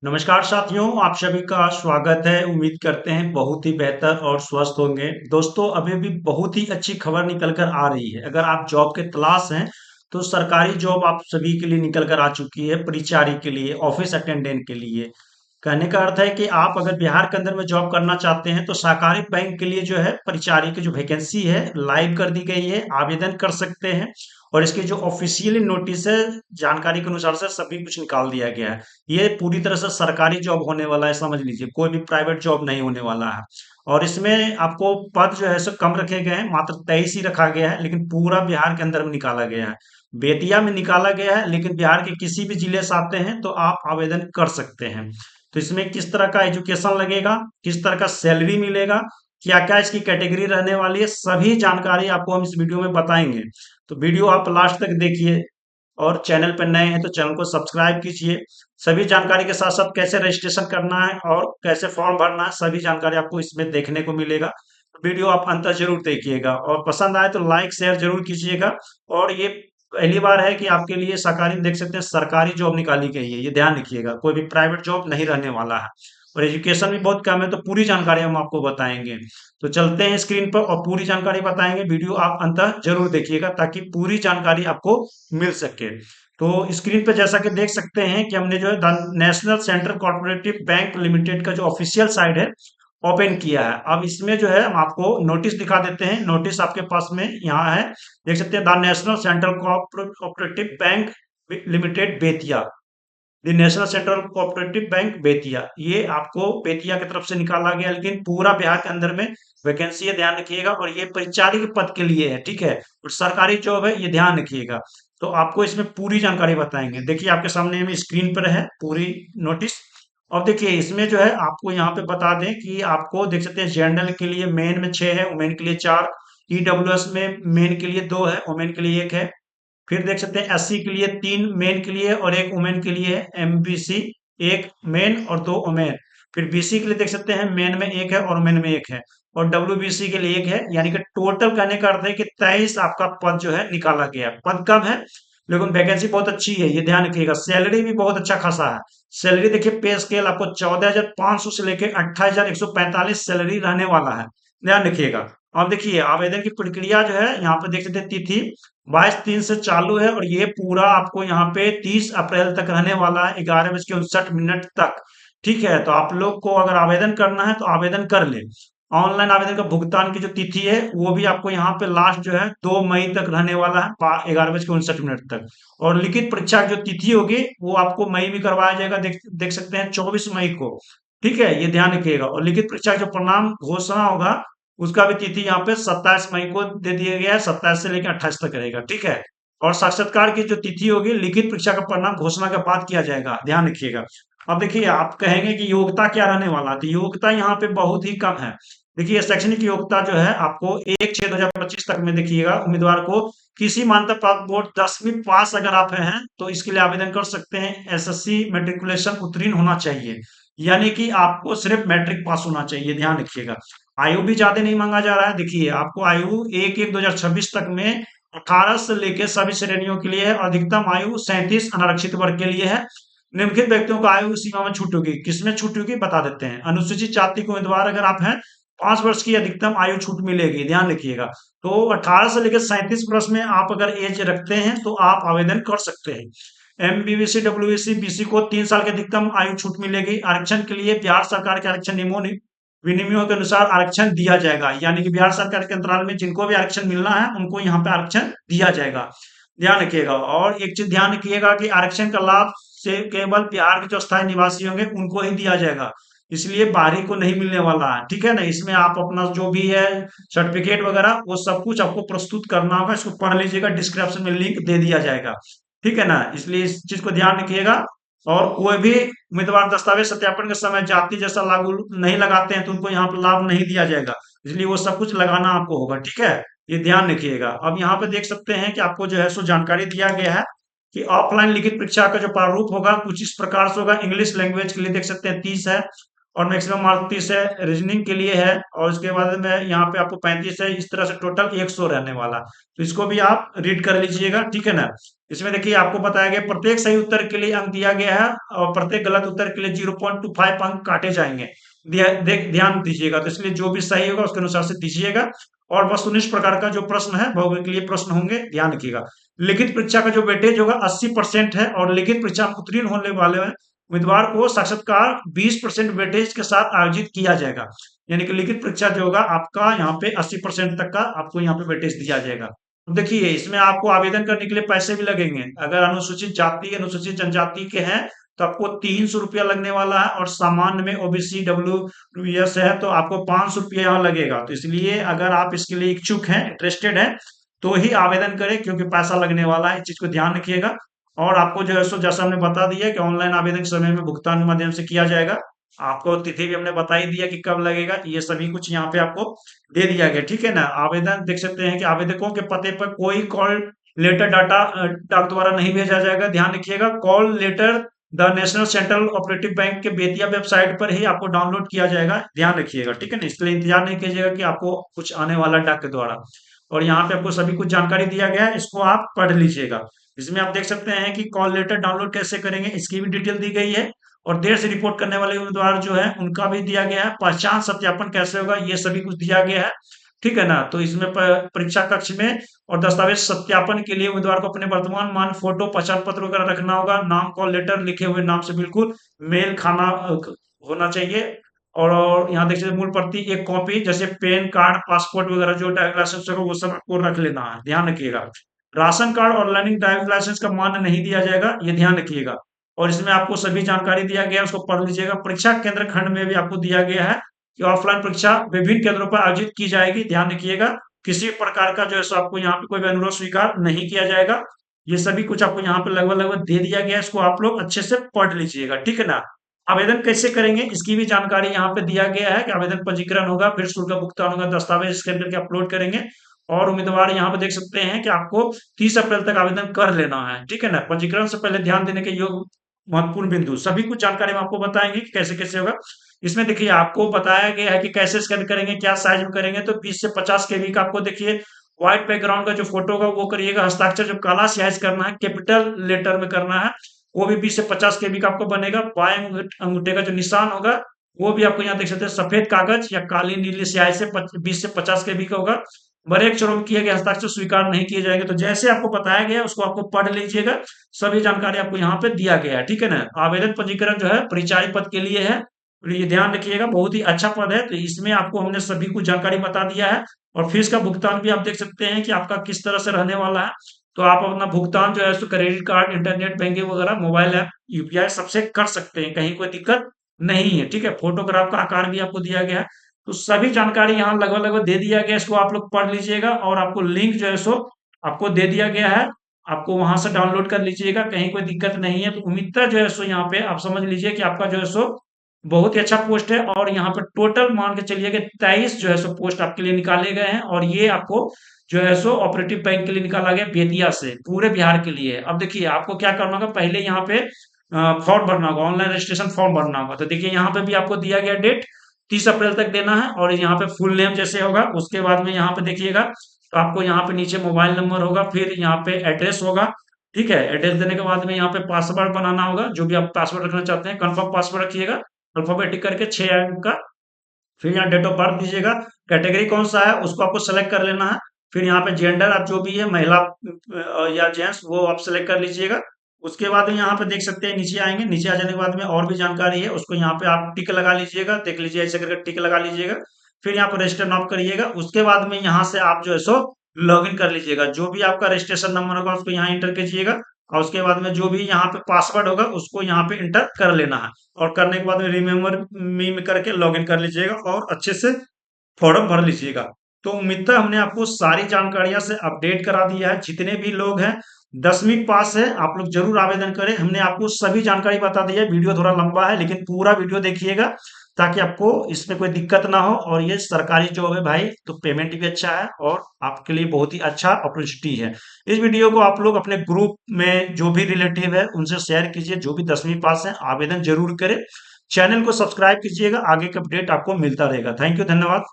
नमस्कार साथियों, आप सभी का स्वागत है। उम्मीद करते हैं बहुत ही बेहतर और स्वस्थ होंगे। दोस्तों, अभी भी बहुत ही अच्छी खबर निकल कर आ रही है। अगर आप जॉब के तलाश हैं, तो सरकारी जॉब आप सभी के लिए निकल कर आ चुकी है। परिचारी के लिए, ऑफिस अटेंडेंट के लिए। कहने का अर्थ है कि आप अगर बिहार के अंदर में जॉब करना चाहते हैं, तो सहकारी बैंक के लिए जो है परिचारी की जो वैकेंसी है लाइव कर दी गई है। आवेदन कर सकते हैं। और इसकी जो ऑफिशियली नोटिस है, जानकारी के अनुसार से सभी कुछ निकाल दिया गया है। ये पूरी तरह से सरकारी जॉब होने वाला है, समझ लीजिए। कोई भी प्राइवेट जॉब नहीं होने वाला है। और इसमें आपको पद जो है सो कम रखे गए हैं, मात्र 23 ही रखा गया है, लेकिन पूरा बिहार के अंदर में निकाला गया है। बेतिया में निकाला गया है, लेकिन बिहार के किसी भी जिले से आते हैं तो आप आवेदन कर सकते हैं। तो इसमें किस तरह का एजुकेशन लगेगा, किस तरह का सैलरी मिलेगा, क्या क्या इसकी कैटेगरी रहने वाली है, सभी जानकारी आपको हम इस वीडियो में बताएंगे। तो वीडियो आप लास्ट तक देखिए। और चैनल पर नए हैं तो चैनल को सब्सक्राइब कीजिए। सभी जानकारी के साथ साथ कैसे रजिस्ट्रेशन करना है और कैसे फॉर्म भरना है, सभी जानकारी आपको इसमें देखने को मिलेगा। वीडियो आप अंत तक जरूर देखिएगा और पसंद आए तो लाइक शेयर जरूर कीजिएगा। और ये पहली बार है कि आपके लिए सरकारी, देख सकते हैं, सरकारी जॉब निकाली गई है, ये ध्यान रखिएगा। कोई भी प्राइवेट जॉब नहीं रहने वाला है। और एजुकेशन भी बहुत कम है, तो पूरी जानकारी हम आपको बताएंगे। तो चलते हैं स्क्रीन पर और पूरी जानकारी बताएंगे। वीडियो आप अंत तक जरूर देखिएगा ताकि पूरी जानकारी आपको मिल सके। तो स्क्रीन पे जैसा कि देख सकते हैं कि हमने जो है the national central corporative bank limited का जो ऑफिशियल साइट है ओपन किया है। अब इसमें जो है हम आपको नोटिस दिखा देते हैं। नोटिस आपके पास में यहाँ है, देख सकते हैं, the national central cooperative bank limited Bettiah. The national central cooperative bank Bettiah, ये आपको बेतिया की तरफ से निकाला गया, लेकिन पूरा बिहार के अंदर में वैकेंसी है, ध्यान रखिएगा। और ये परिचारी के पद के लिए है, ठीक है। और सरकारी जॉब है, ये ध्यान रखिएगा। तो आपको इसमें पूरी जानकारी बताएंगे। देखिए आपके सामने में स्क्रीन पर है पूरी नोटिस। अब देखिए इसमें जो है आपको यहाँ पे बता दें कि आपको देख सकते हैं, जनरल के लिए मेन में 6 है, वुमेन के लिए 4। ईडब्ल्यूएस में मेन के लिए 2 है, वुमेन के लिए 1 है। फिर देख सकते हैं एससी के लिए 3 मेन के लिए और 1 वुमेन के लिए है। एमबीसी 1 मेन और 2 वुमेन। फिर बीसी के लिए देख सकते हैं मेन में 1 है और वुमेन में 1 है। और डब्ल्यूबीसी के लिए 1 है, यानी कि टोटल कहने का अर्थ है कि 23 आपका पद जो है निकाला गया है। पद कम है, लेकिन वैकेंसी बहुत अच्छी है, ये ध्यान रखिएगा। सैलरी भी बहुत अच्छा खासा है। सैलरी देखिए, पे स्केल आपको 14,500 से लेकर 28,145 सैलरी रहने वाला है, ध्यान रखिएगा। अब देखिए आवेदन की प्रक्रिया जो है, यहाँ पे देख सकते हैं तिथि 22/3 से चालू है और ये पूरा आपको यहाँ पे 30 अप्रैल तक रहने वाला है, 11:59 तक। ठीक है, तो आप लोग को अगर आवेदन करना है तो आवेदन कर ले। ऑनलाइन आवेदन का भुगतान की जो तिथि है वो भी आपको यहाँ पे लास्ट जो है 2 मई तक रहने वाला है, 11:59 तक। और लिखित परीक्षा की जो तिथि होगी वो आपको मई में करवाया जाएगा, देख सकते हैं 24 मई को। ठीक है, ये ध्यान रखिएगा। और लिखित परीक्षा का जो परिणाम घोषणा होगा उसका भी तिथि यहाँ पे 27 मई को दे दिया गया है, 27 से लेकर 28 तक रहेगा, ठीक है। और साक्षात्कार की जो तिथि होगी लिखित परीक्षा का परिणाम घोषणा के बाद किया जाएगा, ध्यान रखिएगा। अब देखिए आप कहेंगे कि योग्यता क्या रहने वाला है, तो योग्यता यहाँ पे बहुत ही कम है। देखिए शैक्षणिक योग्यता जो है आपको 1/6/2025 तक में देखिएगा, उम्मीदवार को किसी मान्यता प्राप्त बोर्ड 10वीं पास अगर आप हैं तो इसके लिए आवेदन कर सकते हैं। एसएससी मेट्रिकुलेशन उत्तीर्ण होना चाहिए, यानी कि आपको सिर्फ मैट्रिक पास होना चाहिए, ध्यान रखिएगा। आयु भी ज्यादा नहीं मांगा जा रहा है। देखिए आपको आयु 1/1/2026 तक में 18 से लेकर सभी श्रेणियों के लिए है। अधिकतम आयु 37 अनारक्षित वर्ग के लिए है। निम्नलिखित व्यक्तियों को आयु सीमा में छूट होगी, किसमें छूट होगी बता देते हैं। अनुसूचित जाति के उम्मीदवार अगर आप हैं, 5 वर्ष की अधिकतम आयु छूट मिलेगी, ध्यान रखिएगा। तो 18 से लेकर 37 वर्ष में आप अगर एज रखते हैं तो आप आवेदन कर सकते हैं। एमबीबीसी डब्ल्यूबीसी बीसी को 3 साल की अधिकतम आयु छूट मिलेगी। आरक्षण के लिए बिहार सरकार के आरक्षण नियमों विनियमों के अनुसार आरक्षण दिया जाएगा, यानी कि बिहार सरकार के अंतराल में जिनको भी आरक्षण मिलना है उनको यहाँ पे आरक्षण दिया जाएगा, ध्यान रखिएगा। और एक चीज ध्यान रखिएगा कि आरक्षण का लाभ से केवल बिहार के जो स्थायी निवासी होंगे उनको ही दिया जाएगा, इसलिए बाहरी को नहीं मिलने वाला है, ठीक है ना। इसमें आप अपना जो भी है सर्टिफिकेट वगैरह वो सब कुछ आपको प्रस्तुत करना होगा, इसको पढ़ लीजिएगा, डिस्क्रिप्शन में लिंक दे दिया जाएगा, ठीक है ना। इसलिए इस चीज को ध्यान रखिएगा। और कोई भी उम्मीदवार दस्तावेज सत्यापन के समय जाति जैसा लागू नहीं लगाते हैं तो उनको यहाँ पर लाभ नहीं दिया जाएगा, इसलिए वो सब कुछ लगाना आपको होगा, ठीक है। ये ध्यान रखिएगा। अब यहाँ पे देख सकते हैं कि आपको जो है सो जानकारी दिया गया है कि ऑफलाइन लिखित परीक्षा का जो प्रारूप होगा कुछ इस प्रकार से होगा। इंग्लिश लैंग्वेज के लिए देख सकते हैं 30 है। और मैक्सिमम मार्क 30 है, रीजनिंग के लिए है, और उसके बाद में यहाँ पे आपको 35 है। इस तरह से टोटल 100 रहने वाला। तो इसको भी आप रीड कर लीजिएगा, ठीक है ना। इसमें देखिए आपको बताया गया प्रत्येक सही उत्तर के लिए अंक दिया गया है, और प्रत्येक गलत उत्तर के लिए 0.25 अंक काटे जाएंगे। ध्यान दीजिएगा, तो इसलिए जो भी सही होगा उसके अनुसार से दीजिएगा। और वस्तुनिष्ठ प्रकार का जो प्रश्न है भौगोलिक के लिए प्रश्न होंगे, ध्यान रखिएगा। लिखित परीक्षा का जो वेटेज होगा 80% है, और लिखित परीक्षा में उत्तीर्ण होने वाले उम्मीदवार को साक्षात्कार 20% वेटेज के साथ आयोजित किया जाएगा। यानी कि लिखित परीक्षा जो होगा आपका यहाँ पे 80% तक का आपको यहाँ पे वेटेज दिया जाएगा। अब देखिए इसमें आपको आवेदन करने के लिए पैसे भी लगेंगे। अगर अनुसूचित जाति अनुसूचित जनजाति के हैं तो आपको 300 रुपया लगने वाला है, और सामान्य में ओबीसी डब्ल्यू है तो आपको 500 रुपया यहाँ लगेगा। तो इसलिए अगर आप इसके लिए इच्छुक हैं, इंटरेस्टेड हैं, तो ही आवेदन करें, क्योंकि पैसा लगने वाला है। इस चीज को ध्यान रखिएगा। और आपको जो है सो जैसा हमने बता दिया कि ऑनलाइन आवेदन के समय में भुगतान के माध्यम से किया जाएगा। आपको तिथि भी हमने बता ही दिया कि कब लगेगा, ये सभी कुछ यहाँ पे आपको दे दिया गया, ठीक है ना। आवेदन देख सकते हैं कि आवेदकों के पते पर कोई कॉल लेटर डाटा डाक द्वारा नहीं भेजा जाएगा। ध्यान रखिएगा, call letter the national central operative bank के बेतिया वेबसाइट पर ही आपको डाउनलोड किया जाएगा। ध्यान रखिएगा, ठीक है ना। इसके लिए इंतजार नहीं कीजिएगा कि आपको कुछ आने वाला डाक के द्वारा। और यहाँ पे आपको सभी कुछ जानकारी दिया गया है, इसको आप पढ़ लीजिएगा। इसमें आप देख सकते हैं कि कॉल लेटर डाउनलोड कैसे करेंगे, इसकी भी डिटेल दी गई है। और देर से रिपोर्ट करने वाले उम्मीदवार जो है उनका भी दिया गया है। पहचान सत्यापन कैसे होगा ये सभी कुछ दिया गया है, ठीक है ना। तो इसमें परीक्षा कक्ष में और दस्तावेज सत्यापन के लिए उम्मीदवार को अपने वर्तमान मान फोटो पहचान पत्र वगैरह रखना होगा। नाम कॉल लेटर लिखे हुए नाम से बिल्कुल मेल खाना होना चाहिए। और यहाँ देख सकते मूल प्रति एक कॉपी, जैसे पेन कार्ड पासपोर्ट वगैरह जो ड्राइविंग लाइसेंस होगा वो सब आपको रख लेना है, ध्यान रखिएगा। राशन कार्ड और लर्निंग ड्राइविंग लाइसेंस का मान नहीं दिया जाएगा, ये ध्यान रखिएगा। और इसमें आपको सभी जानकारी दिया गया है, उसको पढ़ लीजिएगा। परीक्षा केंद्र खंड में भी आपको दिया गया है कि ऑफलाइन परीक्षा विभिन्न केंद्रों पर आयोजित की जाएगी, ध्यान रखिएगा। किसी प्रकार का जो है सो आपको यहाँ पे कोई भी अनुरोध स्वीकार नहीं किया जाएगा। ये सभी कुछ आपको यहाँ पे लगभग लगभग दे दिया गया है, इसको आप लोग अच्छे से पढ़ लीजिएगा, ठीक है ना। आवेदन कैसे करेंगे इसकी भी जानकारी यहाँ पे दिया गया है कि आवेदन पंजीकरण होगा, फिर शुल्क का भुगतान होगा, दस्तावेज स्कैन करके अपलोड करेंगे। और उम्मीदवार यहाँ पे देख सकते हैं कि आपको 30 अप्रैल तक आवेदन कर लेना है, ठीक है ना। पंजीकरण से पहले ध्यान देने के योग महत्वपूर्ण बिंदु सभी कुछ जानकारी हम आपको बताएंगे कि कैसे कैसे होगा। इसमें देखिए आपको बताया गया है कि कैसे स्कैन करेंगे, क्या साइज में करेंगे। तो 20 से 50 केबी का आपको देखिए व्हाइट बैकग्राउंड का जो फोटो होगा वो करिएगा। हस्ताक्षर जो काला स्याही से करना है, कैपिटल लेटर में करना है, वो भी 20 से 50 केबी का आपको बनेगा। बाएं अंगूठे का जो निशान होगा वो भी आपको यहाँ देख सकते हैं सफेद कागज या काली नीली स्याही से 20 से 50 केबी का होगा। बड़े अक्षरों में किए गए हस्ताक्षर स्वीकार नहीं किए जाएंगे। तो जैसे आपको बताया गया उसको आपको पढ़ लीजिएगा, सभी जानकारी आपको यहाँ पे दिया गया है, ठीक है ना। आवेदन पंजीकरण जो है परिचारी पद के लिए है, तो ये ध्यान रखिएगा, बहुत ही अच्छा पद है। तो इसमें आपको हमने सभी कुछ जानकारी बता दिया है। और फीस का भुगतान भी आप देख सकते हैं कि आपका किस तरह से रहने वाला है। तो आप अपना भुगतान जो है सो क्रेडिट कार्ड, इंटरनेट बैंकिंग वगैरह, मोबाइल ऐप, यूपीआई सबसे कर सकते हैं, कहीं कोई दिक्कत नहीं है, ठीक है। फोटोग्राफ का आकार भी आपको दिया गया है। तो सभी जानकारी यहाँ लगभग लगभग दे दिया गया है, इसको आप लोग पढ़ लीजिएगा। और आपको लिंक जो है सो आपको दे दिया गया है, आपको वहां से डाउनलोड कर लीजिएगा, कहीं कोई दिक्कत नहीं है। तो उम्मीद जो है सो यहाँ पे आप समझ लीजिए कि आपका जो है सो बहुत ही अच्छा पोस्ट है। और यहाँ पे टोटल मान के चलिए कि 23 जो है सो पोस्ट आपके लिए निकाले गए हैं, और ये आपको जो है सो ऑपरेटिव बैंक के लिए निकाला गया बेतिया से, पूरे बिहार के लिए। अब देखिए आपको क्या करना होगा, पहले यहाँ पे फॉर्म भरना होगा, ऑनलाइन रजिस्ट्रेशन फॉर्म भरना होगा। तो देखिए यहाँ पे भी आपको दिया गया डेट 30 अप्रैल तक देना है। और यहाँ पे फुल नेम जैसे होगा, उसके बाद में यहाँ पे देखिएगा तो आपको यहाँ पे नीचे मोबाइल नंबर होगा, फिर यहाँ पे एड्रेस होगा, ठीक है। एड्रेस देने के बाद में यहाँ पे पासवर्ड बनाना होगा, जो भी आप पासवर्ड रखना चाहते हैं, कंफर्म पासवर्ड रखिएगा अल्फाबेटिक करके 6 अंक का। फिर यहाँ डेट ऑफ बर्थ दीजिएगा, कैटेगरी कौन सा है उसको आपको सेलेक्ट कर लेना है। फिर यहाँ पे जेंडर आप जो भी है, महिला या जेंट्स, वो आप सेलेक्ट कर लीजिएगा। उसके बाद में यहाँ पे देख सकते हैं, नीचे आएंगे, नीचे आ जाने के बाद में और भी जानकारी है, उसको यहाँ पे आप टिक लगा लीजिएगा, देख लीजिए ऐसे करके टिक लगा लीजिएगा। फिर यहाँ पर रजिस्टर नाम करिएगा। उसके बाद में यहाँ से आप जो है सो लॉग इन कर लीजिएगा, जो भी आपका रजिस्ट्रेशन नंबर होगा उसको यहाँ इंटर कीजिएगा। और उसके बाद में जो भी यहाँ पे पासवर्ड होगा उसको यहाँ पे इंटर कर लेना है। और करने के बाद में रिमेम्बर मी में करके लॉगिन कर लीजिएगा और अच्छे से फॉर्म भर लीजिएगा। तो उम्मीद है हमने आपको सारी जानकारियां से अपडेट करा दिया है। जितने भी लोग हैं 10वीं पास है, आप लोग जरूर आवेदन करें। हमने आपको सभी जानकारी बता दी है। वीडियो थोड़ा लंबा है लेकिन पूरा वीडियो देखिएगा, ताकि आपको इसमें कोई दिक्कत ना हो। और ये सरकारी जॉब है भाई, तो पेमेंट भी अच्छा है और आपके लिए बहुत ही अच्छा अपॉर्चुनिटी है। इस वीडियो को आप लोग अपने ग्रुप में जो भी रिलेटिव है उनसे शेयर कीजिए, जो भी 10वीं पास है आवेदन जरूर करें। चैनल को सब्सक्राइब कीजिएगा, आगे का अपडेट आपको मिलता रहेगा। थैंक यू, धन्यवाद।